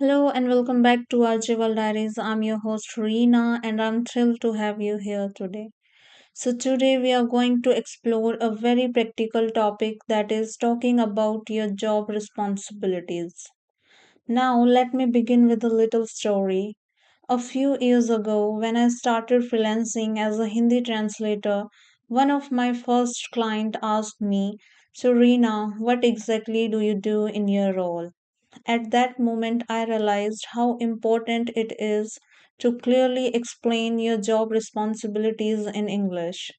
Hello and welcome back to our Jewel Diaries. I'm your host Reena and I'm thrilled to have you here today. So today we are going to explore a very practical topic that is talking about your job responsibilities. Now let me begin with a little story. A few years ago when I started freelancing as a Hindi translator, one of my first client asked me, "So Reena, what exactly do you do in your role?" At that moment, I realized how important it is to clearly explain your job responsibilities in English.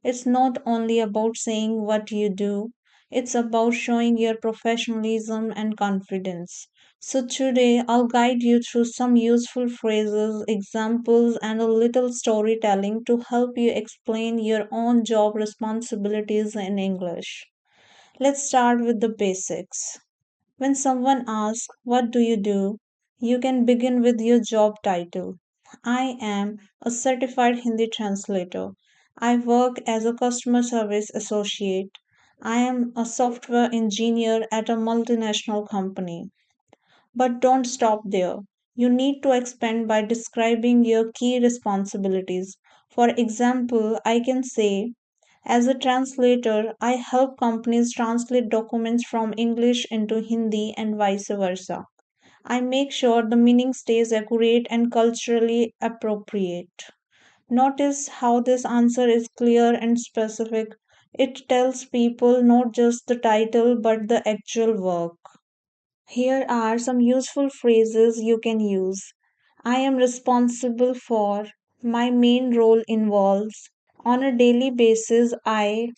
It's not only about saying what you do, it's about showing your professionalism and confidence. So, today I'll guide you through some useful phrases, examples, and a little storytelling to help you explain your own job responsibilities in English. Let's start with the basics. When someone asks, "What do you do?" you can begin with your job title. I am a certified Hindi translator. I work as a customer service associate. I am a software engineer at a multinational company. But don't stop there. You need to expand by describing your key responsibilities. For example, I can say, as a translator, I help companies translate documents from English into Hindi and vice versa. I make sure the meaning stays accurate and culturally appropriate. Notice how this answer is clear and specific. It tells people not just the title but the actual work. Here are some useful phrases you can use. I am responsible for. My main role involves. On a daily basis, I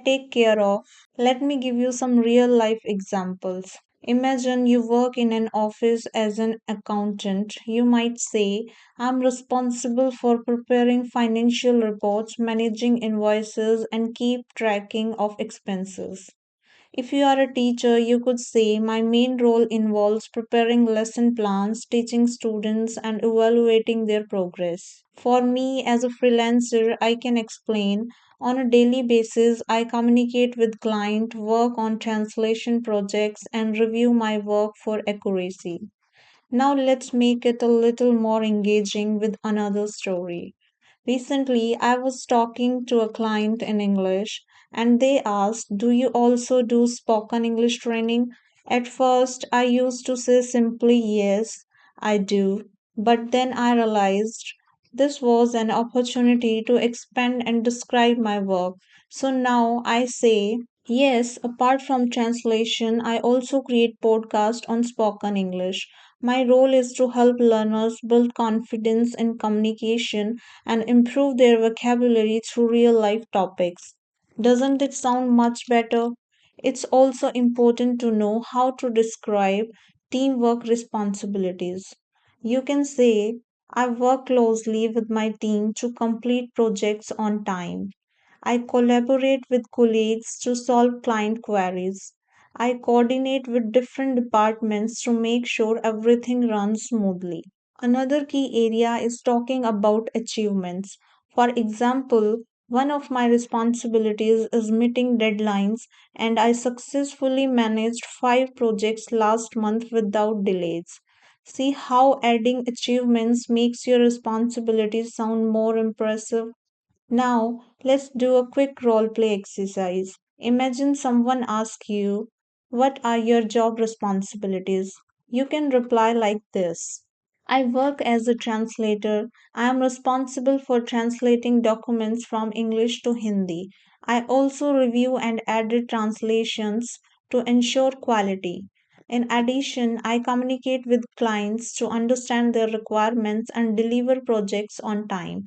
take care of. Let me give you some real life examples. Imagine you work in an office as an accountant. You might say, "I'm responsible for preparing financial reports, managing invoices, and keep tracking of expenses." If you are a teacher, you could say, "My main role involves preparing lesson plans, teaching students, and evaluating their progress." For me, as a freelancer, I can explain, on a daily basis, I communicate with client, work on translation projects, and review my work for accuracy. Now let's make it a little more engaging with another story. Recently, I was talking to a client in English and they asked, "Do you also do spoken English training?" At first, I used to say simply, "Yes, I do." But then I realized this was an opportunity to expand and describe my work. So now I say, "Yes, apart from translation, I also create podcasts on spoken English. My role is to help learners build confidence in communication and improve their vocabulary through real life topics." Doesn't it sound much better? It's also important to know how to describe teamwork responsibilities. You can say, "I work closely with my team to complete projects on time. I collaborate with colleagues to solve client queries. I coordinate with different departments to make sure everything runs smoothly." Another key area is talking about achievements. For example, one of my responsibilities is meeting deadlines, and I successfully managed 5 projects last month without delays. See how adding achievements makes your responsibilities sound more impressive? Now, let's do a quick role play exercise. Imagine someone asks you, "What are your job responsibilities?" You can reply like this: "I work as a translator. I am responsible for translating documents from English to Hindi. I also review and edit translations to ensure quality. In addition, I communicate with clients to understand their requirements and deliver projects on time."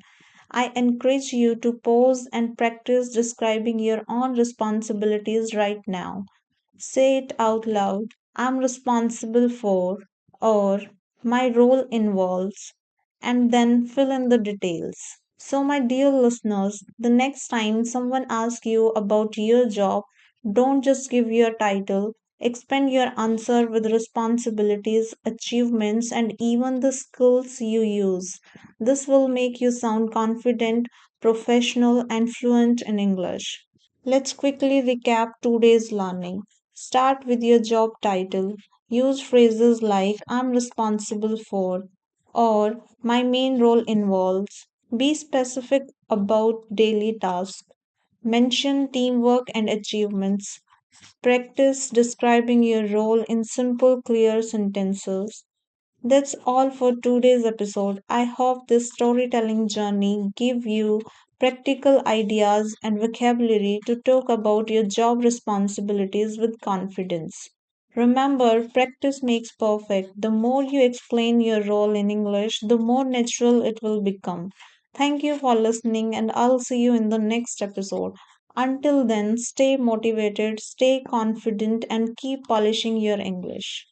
I encourage you to pause and practice describing your own responsibilities right now. Say it out loud. "I'm responsible for," or "my role involves," and then fill in the details. So, my dear listeners, the next time someone asks you about your job, don't just give your title. Expand your answer with responsibilities, achievements, and even the skills you use. This will make you sound confident, professional, and fluent in English. Let's quickly recap today's learning. Start with your job title. Use phrases like I'm responsible for or my main role involves. Be specific about daily tasks. Mention teamwork and achievements. Practice describing your role in simple, clear sentences. That's all for today's episode. I hope this storytelling journey give you practical ideas and vocabulary to talk about your job responsibilities with confidence. Remember, practice makes perfect. The more you explain your role in English, the more natural it will become. Thank you for listening, and I'll see you in the next episode. Until then, stay motivated, stay confident, and keep polishing your English.